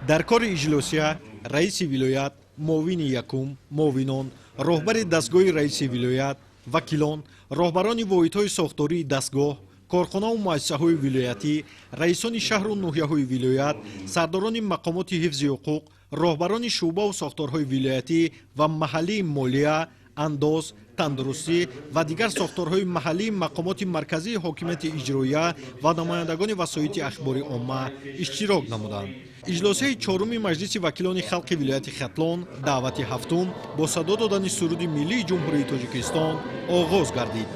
дар кори иҷлосия раиси вилоят, муовини якум, муовинон, роҳбари дастгоҳи раиси вилоят, вакилон, роҳбарони воҳидҳои сохтории дастгоҳ, корхонаву муассисаҳои вилоятӣ, раисони шаҳру ноҳияҳои вилоят, сардорони мақомоти ҳифзи ҳуқуқ, роҳбарони шуъбаву сохторҳои вилоятӣ ва маҳаллии молия, андоз, тандурустӣ ва дигар сохторҳои маҳаллии мақомоти марказии ҳокимияти иҷроия ва намояндагони васоити ахбори omma иштирок намуданд. иҷлосияи чоруми маҷлиси вакилони халқи вилояти Хатлон даъвати ҳафтум бо садо додани суруди миллии ҷумҳурии Тоҷикистон оғоз гардид.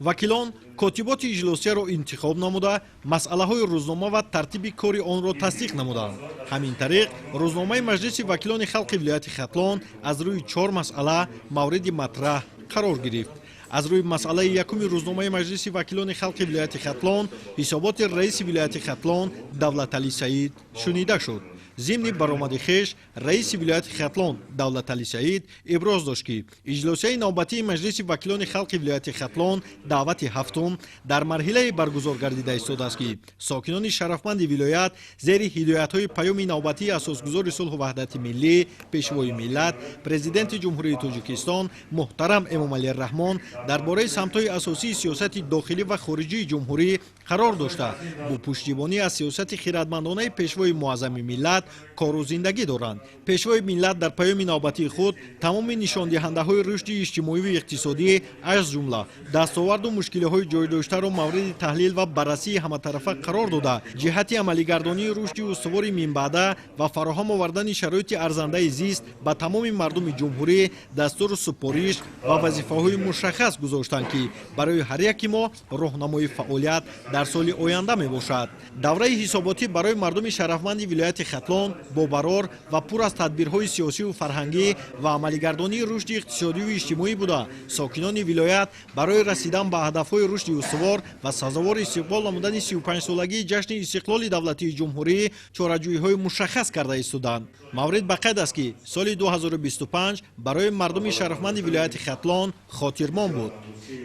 вакилон котиботи иҷлосияро интихоб намуда, масъалаҳои рӯзнома ва тартиби кори онро тасдиқ намуданд. ҳамин тариқ рӯзномаи маҷлиси вакилони халқи вилояти Хатлон аз рӯи 4 масъала мавриди матраҳ қарор гирифт. аз рӯи масъалаи якуми рӯзномаи маҷлиси вакилони халқи вилояти Хатлон ҳисоботи раиси вилояти Хатлон Давлаталӣ Саид шунида шуд. зимни баромади хеш раиси вилояти Хатлон Давлаталӣ Саид иброз дошт ки иҷлосияи навбатии маҷлиси вакилони халқи вилояти Хатлон даъвати ҳафтум дар марҳилае баргузор гардида истодааст ки сокинони шарафманди вилоят зери ҳидоятҳои паёми навбатии асосгузори сулҳу ваҳдати миллӣ, пешвои миллат, президенти ҷумҳурии Тоҷикистон муҳтарам Эмомалӣ Раҳмон дар бораи самтҳои асосии сиёсати дохилӣ ва хориҷии ҷумҳурӣ қарор дошта бо пуштибонӣ аз сиёсати хиратмандонаи пешвои муаззами миллат кору зиндагӣ доранд. пешвои миллат дар паёми навбатии худ тамоми нишондиҳандаҳои рушди иҷтимоиву иқтисодӣ аз ҷумла дастоварду мушкилиҳои ҷойдоштаро мавриди таҳлил ва баррасии ҳаматарафа қарор дода, ҷиҳати амалигардонии рушди устувори минбаъда ва фароҳам овардани шароити арзандаи зист ба тамоми мардуми ҷумҳурӣ дастуру супориш ва вазифаҳои мушаххас гузоштанд ки барои ҳар яки мо роҳнамои фаъолият дар соли оянда мебошад. давраи ҳисоботӣ барои мардуми шарафманди вилояти Хатлон бобарор ва пур аз тадбирҳои сиёсиву фарҳангӣ ва амалигардонии рушди иқтисодиву иҷтимоӣ буда, сокинони вилоят барои расидан ба ҳадафҳои рушди устувор ва сазовор истиқбол намудани 35-солагии ҷашни истиқлоли давлатии ҷумҳурӣ чораҷӯиҳои мушаххас карда истоданд. маврид ба қайд аст ки соли 2025 барои мардуми шарафманди вилояти Хатлон хотирмон буд.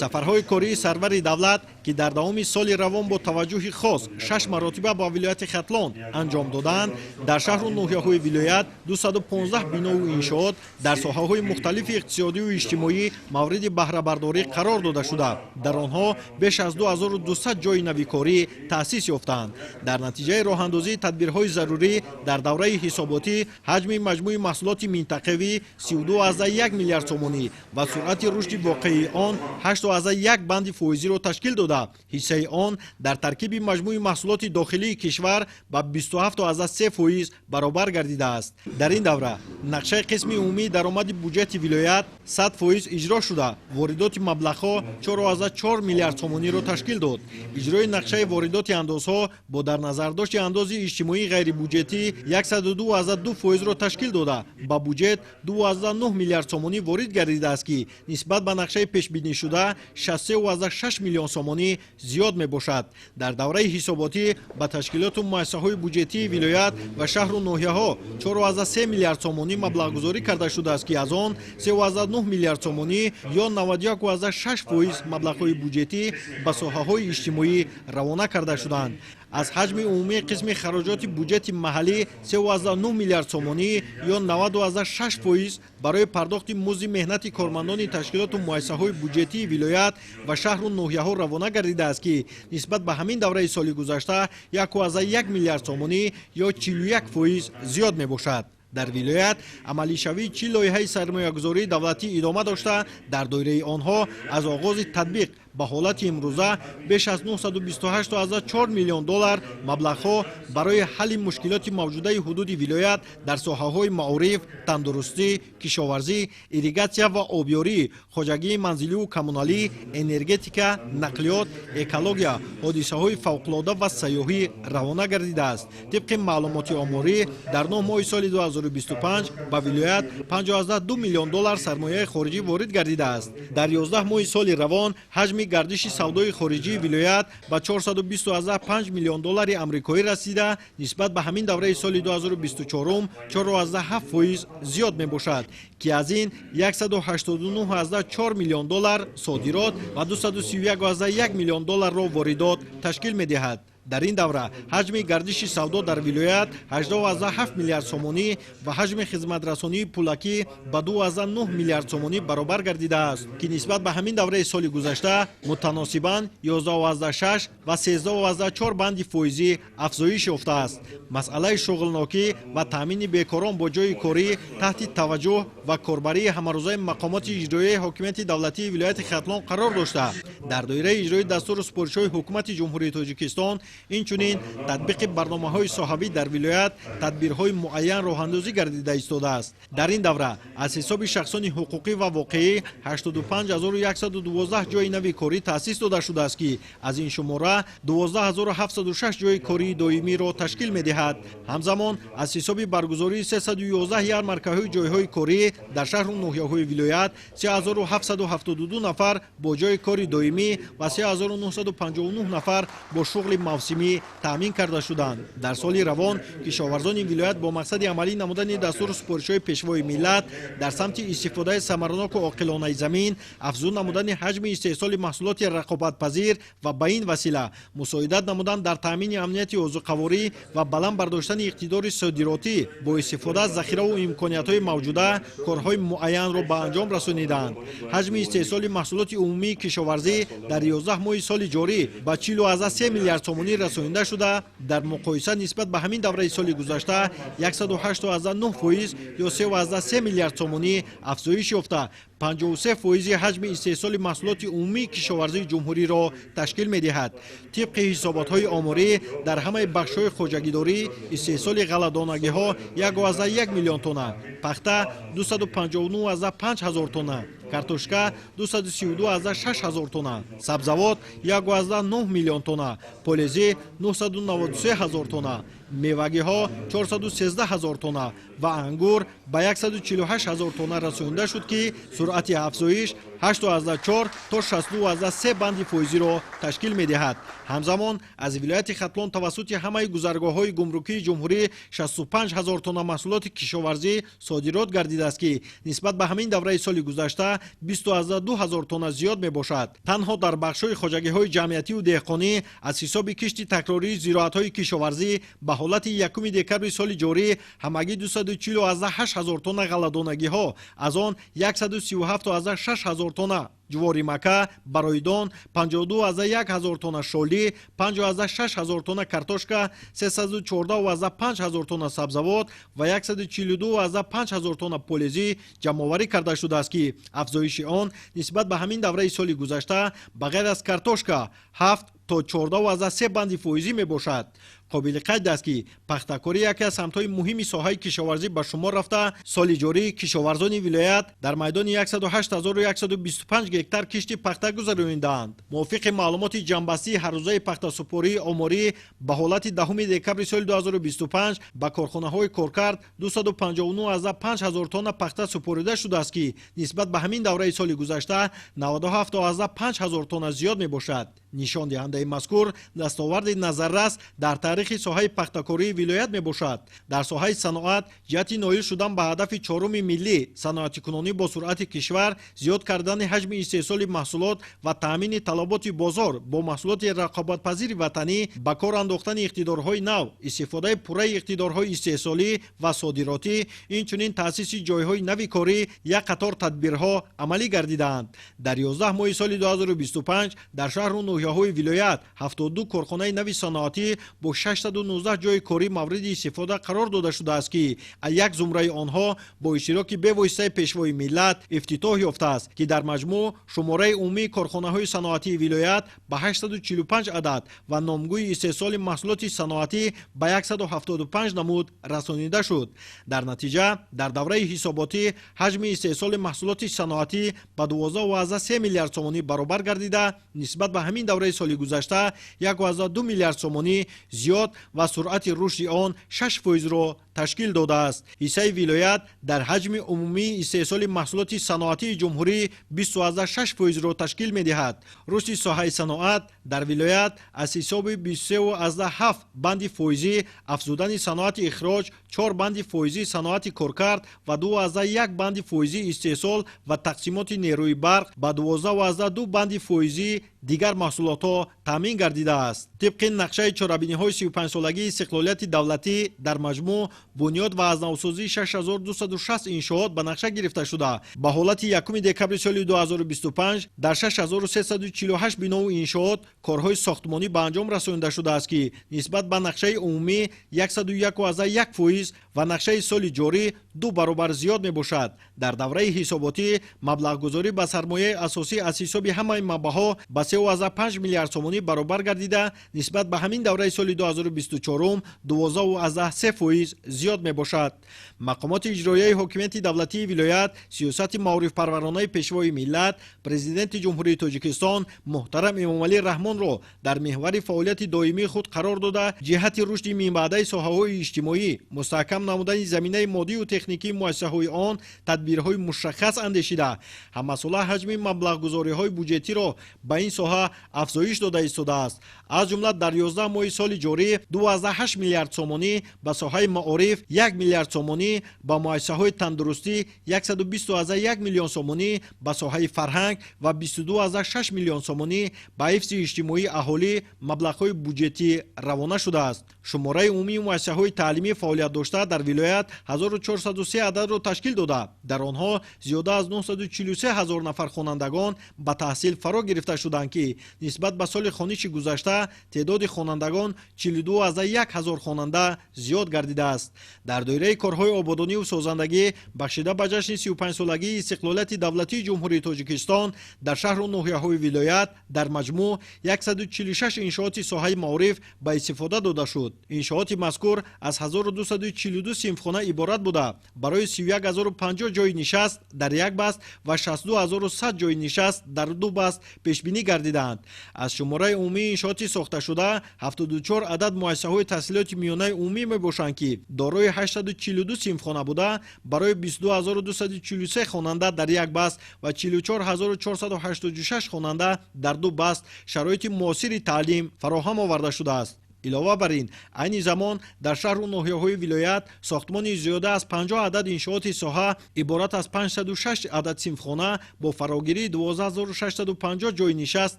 сафарҳои кории сарвари давлат ки дар давоми соли равон бо таваҷҷӯҳи хос 6 маротиба ба вилояти Хатлон анҷом доданд, дар шаҳру ноҳияҳои вилоят 215 бинову иншоот дар соҳаҳои мухталифи иқтисодиву иҷтимоӣ мавриди баҳрабардорӣ қарор дода шуда, дар онҳо беш аз 2200 ҷойи навикорӣ таъсис ёфтаанд. дар натиҷаи роҳандозии тадбирҳои зарурӣ дар давраи ҳисоботӣ ҳаҷми маҷмӯи маҳсулоти минтақавӣ 32,1 миллиард сомонӣ ва суръати рушди воқеии он 8,1 банди фоизиро ташкил дода, ҳиссаи он дар таркиби маҷмӯи маҳсулоти дохилии кишвар ба 27,3% баробар гардидааст. дар ин давра нақшаи қисми умумии даромади буҷети вилоят 100% иҷро шуда, воридоти маблағҳо 4,4 миллиард сомониро ташкил дод. иҷрои нақшаи воридоти андозҳо бо дар назардошти андози иҷтимоии ғайрибуҷетӣ 102,2%ро ташкил дода, ба буҷет 2,9 миллиард сомонӣ ворид гардидааст ки нисбат ба нақшаи пешбинишуда 63,6 миллион сомонӣ зиёд мебошад. дар давраи ҳисоботӣ ба ташкилоту муассисаҳои буҷетии вилоят ва шаҳру ноҳияҳо 4,3 миллиард сомонӣ маблағгузорӣ карда шудааст ки аз он 3,9 миллиард сомонӣ ё 91,6% маблағҳои буҷетӣ ба соҳаҳои иҷтимоӣ равона карда шуданд. аз ҳаҷми умумии қисми хароҷоти буҷети маҳаллӣ 3,9 миллиард сомонӣ ё 90,6% барои пардохти музди меҳнати кормандони ташкилоту муассисаҳои буҷетии вилоят ва шаҳру ноҳияҳо равона гардидааст ки нисбат ба ҳамин давраи соли гузашта 1,1 миллиард сомонӣ ё 41% зиёд мебошад. дар вилоят амалишавии 40 лоиҳаи сармоягузории давлатӣ идома дошта, дар доираи онҳо аз оғози татбиқ ба ҳолати имрӯза беш аз 928,4 миллион доллар маблағҳо барои ҳалли мушкилоти мавҷудаи ҳудуди вилоят дар соҳаҳои маориф, тандурустӣ, кишоварзӣ, ирригатсия ва обёрӣ, хоҷагии манзиливу коммуналӣ, энергетика, нақлиёт, экология, ҳодисаҳои фавқулода ва сайёҳӣ равона гардидааст. тибқи маълумоти оморӣ дар 9 моҳи соли 2025 ба вилоят 5,2 миллион доллар сармояи хориҷӣ ворид гардидааст. дар 11 моҳи соли равон ҳаҷми ҳаҷми гардиши савдои хориҷии вилоят ба 420.5 миллион доллари амрикоӣ расида, нисбат ба ҳамин давраи соли 2024 4.7% зиёд мебошад, ки аз ин 189.4 миллион доллар содирот ва 231.1 миллион долларро воридот ташкил медиҳад. дар ин давра ҳаҷми гардиши савдо дар вилоят 18.7 миллиард сомонӣ ва ҳаҷми хизматрасонии пулакӣ ба 2.9 миллиард сомонӣ баробар гардидааст, ки нисбат ба ҳамин давраи соли гузашта мутаносибан 11.6 ва 13.4 банди фоизӣ афзоиш ёфтааст. масъалаи шуғлнокӣ ва таъмини бекорон бо ҷойи корӣ таҳти таваҷҷӯҳ ва корбарии ҳамарӯзаи мақомоти иҷроии ҳокимияти давлатии вилояти Хатлон қарор дошта, дар доираи иҷрои дастуру супоришҳои ҳукумати ҷумҳурии Тоҷикистон инчунин татбиқи барномаҳои соҳавӣ дар вилоят тадбирҳои муайян роҳандозӣ гардида истодааст. дар ин давра аз ҳисоби шахсони ҳуқуқӣ ва воқеӣ 85112 ҷойи нави корӣ таъсис дода шудааст, ки аз ин шумора 12706 ҷойи кории доимиро ташкил медиҳад. ҳамзамон аз ҳисоби баргузории 311 ярмаркаҳои ҷойҳои корӣ дар шаҳру ноҳияҳои вилоят 3772 нафар бо ҷойи кори доимӣ ва 3959 нафар бо шуғли мавсимӣ таъмин карда шуданд. дар соли равон кишоварзони вилоят бо мақсади амалӣ намудани дастуру супоришҳои пешвои миллат дар самти истифодаи самараноку оқилонаи замин, афзун намудани ҳаҷми истеҳсоли маҳсулоти рақобатпазир ва ба ин васила мусоидат намудан дар таъмини амнияти озуқаворӣ ва баланд бардоштани иқтидори содиротӣ бо истифода аз захираву имкониятҳои мавҷуда корҳои муайянро ба анҷом расониданд. ҳаҷми истеҳсоли маҳсулоти умумии кишоварзӣ дар 11 моҳи соли ҷорӣ ба 40.3 миллиард сомонӣ расонида шуда, дар муқоиса нисбат ба ҳамин давраи соли гузашта 108.9% ё 3.3 миллиард сомонӣ афзоиш ёфта, 53% ҳаҷми истеҳсоли маҳсулоти умумии кишоварзии ҷумҳуриро ташкил медиҳад. тибқи ҳисоботҳои оморӣ дар ҳамаи бахшҳои хоҷагидорӣ истеҳсоли ғалладонагиҳо 1.1 миллион тонна, пахта 259.5 ҳазор тонна, картошка 232.6 ҳазор тонна, сабзавот 1.9 миллион тонна, полезӣ 993 ҳазор тонна, мевагиҳо 413 ҳазор тонна ва ангур ба 148 ҳазор тонна расонида шуд, ки суръати афзоиш 8.4 то 62.3 банди фоизиро ташкил медиҳад. ҳамзамон аз вилояти Хатлон тавассути ҳамаи гузаргоҳҳои гумрукии ҷумҳурӣ 65 ҳазор тонна маҳсулоти кишоварзӣ содирот гардидааст, ки нисбат ба ҳамин давраи соли гузашта 22 ҳазор тонна зиёд мебошад. танҳо дар бахшҳои хоҷагиҳои ҷамъиятиву деҳқонӣ аз ҳисоби кишти такрории зироатҳои кишоварзӣ ба ҳолати 1 декабри соли ҷорӣ ҳамагӣ 240.8 ҳазор тонна ғалладонагиҳо, аз он 137.6 ҳазор тонна ҷувори мака барои дон, 52.1 ҳазор тонна шолӣ, 5.6 ҳазор тонна картошка, 314.5 ҳазор тонна сабзавот ва 142.5 ҳазор тонна полезӣ ҷамъоварӣ карда шудааст, ки афзоиши он нисбат ба ҳамин давраи соли гузашта ба ғайр аз картошка 7 то 14.3 банди фоизӣ мебошад. қобили қайд аст, ки пахтакорӣ яке аз самтҳои муҳими соҳаи кишоварзӣ ба шумор рафта, соли ҷорӣ кишоварзони вилоят дар майдони 108125 гектар кишти пахта гузаронидаанд. мувофиқи маълумоти ҷамъбастии ҳаррӯзаи пахтасупории оморӣ ба ҳолати 10 декабри соли 2025 ба корхонаҳои коркард 259.5 ҳазор тонна пахта супорида шудааст, ки нисбат ба ҳамин давраи соли гузашта 97.5 ҳазор тонна зиёд мебошад. нишон диҳандаи мазкур дастоварди назаррас дар таърихи соҳаи пахтакории вилоят мебошад. дар соҳаи саноат ҷиҳати ноил шудан ба ҳадафи чоруми миллӣ саноатикунонӣ бо суръати кишвар, зиёд кардани ҳаҷми истеҳсоли маҳсулот ва таъмини талаботи бозор бо маҳсулоти рақобатпазири ватанӣ, ба кор андохтани иқтидорҳои нав, истифодаи пурраи иқтидорҳои истеҳсолӣ ва содиротӣ, инчунин таъсиси ҷойҳои нави корӣ як қатор тадбирҳо амалӣ гардидаанд. дар 11 моҳи соли 2025 дар шаҳру ноҳияҳои вилоят 72 корхонаи нави саноатӣ бо 619 ҷойи корӣ мавриди истифода қарор дода шудааст, ки як зумраи онҳо бо иштироки бевоситаи пешвои миллат ифтитоҳ ёфтааст, ки дар маҷмӯъ шумораи умумии корхонаҳои саноатии вилоят ба 845 адад ва номгӯи истеҳсоли маҳсулоти саноатӣ ба 175 намуд расонида шуд. дар натиҷа дар давраи ҳисоботӣ ҳаҷми истеҳсоли маҳсулоти саноатӣ ба 12.3 миллиард сомонӣ баробар гардида, нисбат ба ҳамин давраи соли гузашта 1.2 миллиард сомонӣ зиёд زیاد و سرعت رشد آن 6% را تشکیل داده است. حصه ولایت در حجم عمومی استحصال محصولات صنعتی جمهوری 20.6% را تشکیل می‌دهد. رشد ساحه صنعت در ولایت از حساب 23.7 بند فایزی، افزودن صنعت اخراج، 4 بند فایزی صنعت کارکرد و 2.1 بند فایزی استحصال و تقسیمات نیروی برق با 12.2 بند فایزی دیگر محصولات ها تامین گردیده است. طبق نقشه چهاربینی‌های 35 سالگی استقلالیت دولتی در مجموع بنیاد و از نوسازی 6260 انشاءات به نقشه گرفته شده. به حالت 1 دکبر سال 2025 در 6348 بنا و انشاءات کارهای ساختمانی به انجام رسانیده شده است که نسبت به نقشه عمومی 101.1% و نقشه سال جاری 2 برابر زیاد می باشد. در دوره حساباتی مبلغ گذاری به سرمایه اساسی از حساب همه منبع‌ها به 3.5 میلیارد تومانی برابر گردیده، نسبت به همین دوره سال 2024 12.3% زیاد می باشد. مقامات اجرایی حکومت دولتی ولایت سیاست معارف پرورانه پیشوای ملت پرزیدنت جمهوری تاجیکستان محترم امامعلی رحمان را در محور فعالیت دائمی خود قرار داده جهت رشد منبعدی ساحه‌های اجتماعی مستحکم نمودن زمینه مادی و تکنیکی مؤسسه‌های آن تدبیرهای مشخص اندیشیده هم‌مسئله حجم مبلغ گذاری‌های بودجتی را به این ساحه افزایش داده ایستاده است. از جمله در 11 ماه سال جاری 2.8 میلیارد تومانی به ساحه معارف، 1 میلیارد تومانی به مؤسسه‌های تندرستی، 120.1 میلیون تومانی به ساحه فرهنگ و 22.6 میلیون تومانی به حفظ اجتماعی اهالی مبلغ‌های بودجتی روانه شده است. شماره عمومی مؤسسه‌های تعلیمی فعالیت داشته در ولایت 1403 عدد را تشکیل داده. در آنها زیاده از 943 هزار نفر خوانندگان به تحصیل فرا گرفته شدند که نسبت به سال خوانشی گذشته تعداد خوانندگان 42.1 هزار خواننده زیاد گردیده است. در دایره کارهای آبادانی و سازندگی بخشیده به جشن 35 سالگی استقلالیت دولتی جمهوری تاجیکستان در شهر و ناحیه‌های ولایت در مجموع 146 انشاءات ساحه معارف به استفاده داده شد. انشاءات مذکور از 1242 صنفخانه عبارت بوده. برای 31050 جای نشست در یک بست و 62100 جای نشست در 2 بست پیش بینی گردیدند. از شماره عمومی انشاءات ساخته شده 74 عدد مؤسسه‌های تحصیلات میانه عمومی میباشند که دارای 842 صنفخانه بوده. برای 22243 خواننده در یک بست و 44486 خواننده در 2 بست شرایط معاصر تعلیم فراهم آورده شده است. علاوه بر این عین زمان در شهر و ناحیه‌های ولایت ساختمان زیاده از 50 عدد انشاءات ساحه عبارت از 506 عدد صنفخانه با فراگیری 12650 جای نشست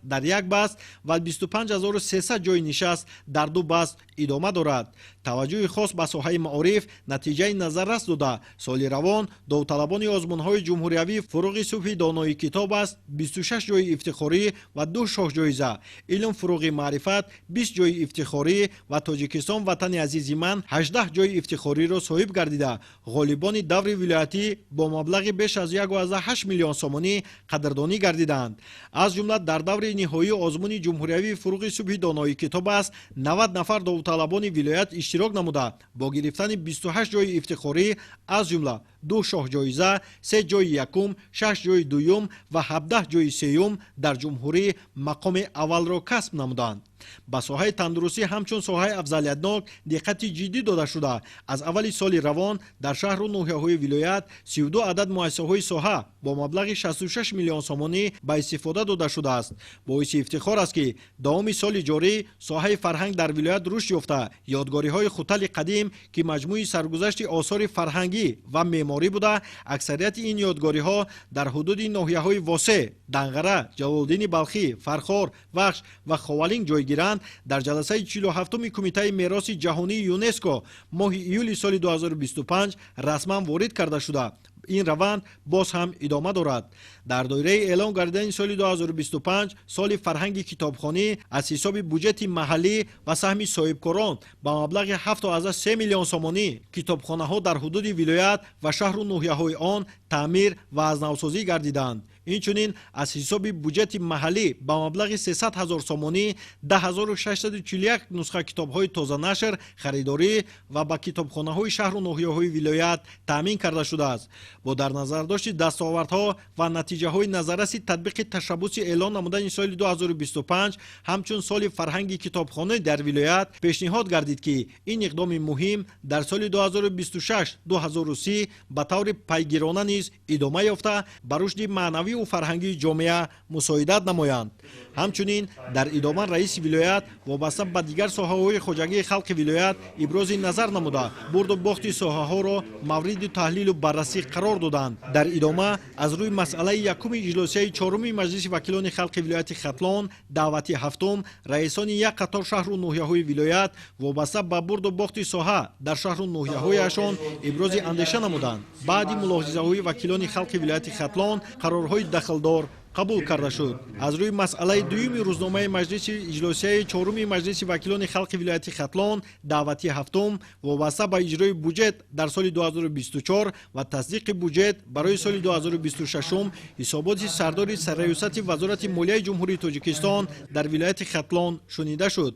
در یک بست و 25300 جای نشست در 2 بست ادامه دارد. توجه خاص به ساحه معارف نتیجه نظررس داده سال روان داوطلبان آزمون‌های جمهوریوی فروغ صبح دانایی کتاب است 26 جای افتخاری و 2 شاه جایزه، علم فروغ معرفت 20 جای افتخاری و تاجیکستان وطن عزیز من 18 جای افتخاری را صاحب گردیده غالبان دور ولایتی با مبلغ بیش از 1.8 میلیون تومانی قدردانی گردیدند. از جمله در دور نهایی آزمون جمهوریوی فروغ صبح دانایی کتاب است 90 نفر داوطلبان ولایت اشتراک نموده با گرفتن 28 جای افتخاری از جمله 2 شاه جایزه، 3 جای یکم، 6 جای دوم و 17 جای سوم در جمهوری مقام اول را کسب نمودند. به ساحه تندرستی همچون ساحه افضلیتناک دقت جدی داده شده. از اول سال روان در شهر و ناحیه‌های ولایت 32 عدد مؤسسه‌های ساحه با مبلغ 66 میلیون تومانی به استفاده داده شده است. باعث افتخار است که دوام سال جاری ساحه فرهنگ در ولایت رشد یافته. یادگاری‌های خوتل قدیم که مجموعه سرگذشت آثار فرهنگی و معماری بوده، اکثریت این یادگاری‌ها در حدود ناحیه‌های واسع، دنغره، جلال‌الدین بلخی، فرخار، وخش و خوالینگ جای گیرند. در جلسه 47 کمیته میراث جهانی یونسکو ماه ایول سال 2025 رسما وارد کرده شده. این روند باز هم ادامه دارد. در دایره اعلام گردیدن سال 2025 سال فرهنگ کتابخوانی از حساب بودجت محلی و سهم صاحبکاران با مبلغ 7.3 میلیون تومانی کتابخانه ها در حدود ولایت و شهر و ناحیه‌های آن تعمیر و از نوسازی گردیدند. инчунин аз ҳисоби буҷети маҳаллӣ ба маблағи 300 000 сомонӣ 10641 нусха китобҳои тозанашр харидорӣ ва ба китобхонаҳои шаҳру ноҳияҳои вилоят таъмин карда шудааст. бо дар назардошти дастовардҳо ва натиҷаҳои назараси татбиқи ташаббуси эълон намудани соли 2025 ҳамчун соли фарҳанги китобхонӣ дар вилоят пешниҳод гардид ки ин иқдоми муҳим дар соли 2026-2030 ба таври пайгирона низ идома ёфта ба рушди маънавию фарҳангии ҷомеа мусоидат намоянд. ҳамчунин дар идома раиси вилоят вобаста ба дигар соҳаҳои хоҷагии халқи вилоят ибрози назар намуда бурду бохти соҳаҳоро мавриди таҳлилу баррасӣ қарор доданд. дар идома аз рӯи масъалаи якуми иҷлосияи чоруми маҷлиси вакилони халқи вилояти хатлон даъвати ҳафтум раисони як қатор шаҳру ноҳияҳои вилоят вобаста ба бурду бохти соҳа дар шаҳру ноҳияҳояшон ибрози андеша намуданд. баъди мулоҳизаҳои вакилони халқи вилояти хатлон қарорҳои дахлдор қабул карда шуд. аз рӯи масъалаи дуюми рӯзномаи маҷлиси иҷлосияи чоруми маҷлиси вакилони халқи вилояти хатлон даъвати ҳафтум вобаста ба иҷрои буҷет дар соли 2024 ва тасдиқи буҷет барои соли 2026 ҳисоботи сардори сарраёсати вазорати молияи ҷумҳурии тоҷикистон дар вилояти хатлон шунида шуд.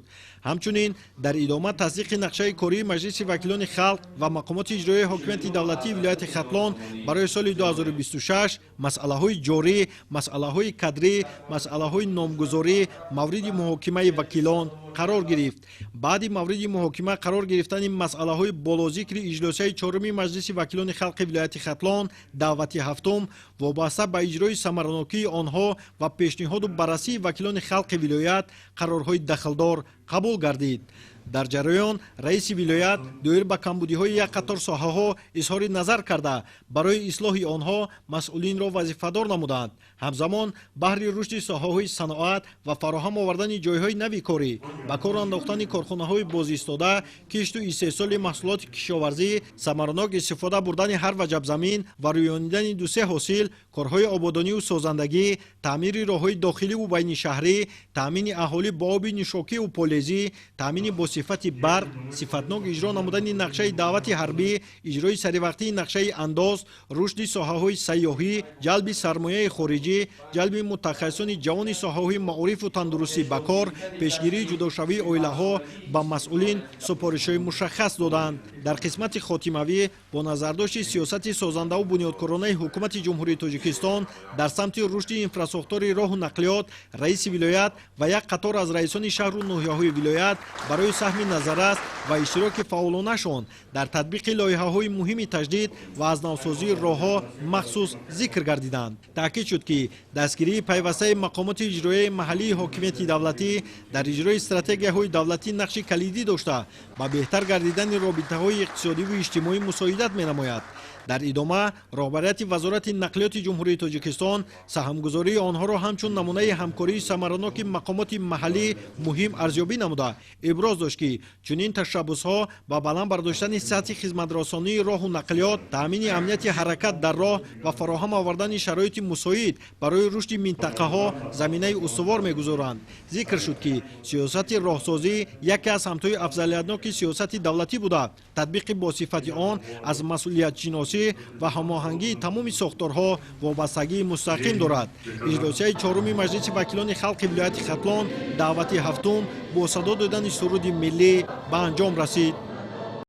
ҳамчунин дар идома тасдиқи нақшаи кории маҷлиси вакилони халқ ва мақомоти иҷроии ҳокимияти давлатии вилояти хатлон барои соли 2026 масъалаҳои ҷорӣ, масъалаҳои кадрӣ, масъалаҳои номгузорӣ мавриди муҳокимаи вакилон қарор гирифт. баъди мавриди муҳокима қарор гирифтани масъалаҳои болозикри иҷлосияи чоруми маҷлиси вакилони халқи вилояти хатлон даъвати ҳафтум вобаста ба иҷрои самаранокии онҳо ва пешниҳоду баррасии вакилони халқи вилоят қарорҳои дахлдор қабул гардид. дар ҷараён раиси вилоят доир ба камбудиҳои як қатор соҳаҳо изҳори назар карда барои ислоҳи онҳо масъулинро вазифадор намуданд. ҳамзамон баҳри рушди соҳаҳои саноат ва фароҳам овардани ҷойҳои нави корӣ, ба кор андохтани корхонаҳои бозистода, кишту истеҳсоли маҳсулоти кишоварзӣ, самаранок истифода бурдани ҳар ваҷабзамин ва рӯёнидани дусе ҳосил, корҳои ободониву созандагӣ, таъмири роҳҳои дохиливу байнишаҳрӣ, таъмини аҳолӣ бо оби нӯшокиву полезӣ, таъмини босифати барқ, сифатнок иҷро намудани нақшаи даъвати ҳарбӣ, иҷрои саривақтии нақшаи андоз, рушди соҳаҳои сайёҳӣ, ҷалби сармояи хориҷӣ, ҷалби мутахассисони ҷавони соҳаҳои маорифу тандурустӣ ба кор, пешгирии ҷудошавии оилаҳо ба масъулин супоришҳои мушаххас доданд. дар қисмати хотимавӣ бо назардошти сиёсати созандаву бунёдкоронаи ҳукумати ҷумҳурии тоҷикистон дар самти рушди инфраструктураи роҳу нақлиёт, раиси вилоят ва як қатор аз раисони шаҳру ноҳияҳои вилоят барои саҳми назаррас ва иштироки фаъолонашон дар татбиқи лоиҳаҳои муҳими таҷдид ва аз навсозии роҳҳо махсус зикр гардиданд. таъкид шуд ки дастгирии пайвастаи мақомоти иҷроияи маҳаллии ҳокимияти давлатӣ дар иҷрои стратегияҳои давлатӣ нақши калидӣ дошта ба беҳтар гардидани робитаҳои иқтисодиву иҷтимоӣ мусоидат менамояд. дар идома роҳбарияти вазорати нақлиёти ҷумҳурии тоҷикистон саҳмгузории онҳоро ҳамчун намунаи ҳамкории самараноки мақомоти маҳаллӣ муҳим арзёбӣ намуда иброз дошт ки чунин ташаббусҳо ба баланд бардоштани сатҳи хизматрасонии роҳу нақлиёт, таъмини амнияти ҳаракат дар роҳ ва фароҳам овардани шароити мусоид барои рушди минтақаҳо заминаи устувор мегузоранд. зикр шуд ки сиёсати роҳсозӣ яке аз ҳамтои афзалиятноки сиёсати давлатӣ буда татбиқи босифати он аз масъулиятшиносӣ ва ҳамоҳангии тамоми сохторҳо вобастагии мустақим дорад. иҷлосияи чоруми маҷлиси вакилони халқи вилояти хатлон даъвати ҳафтум бо садо додани суруди миллӣ ба анҷом расид.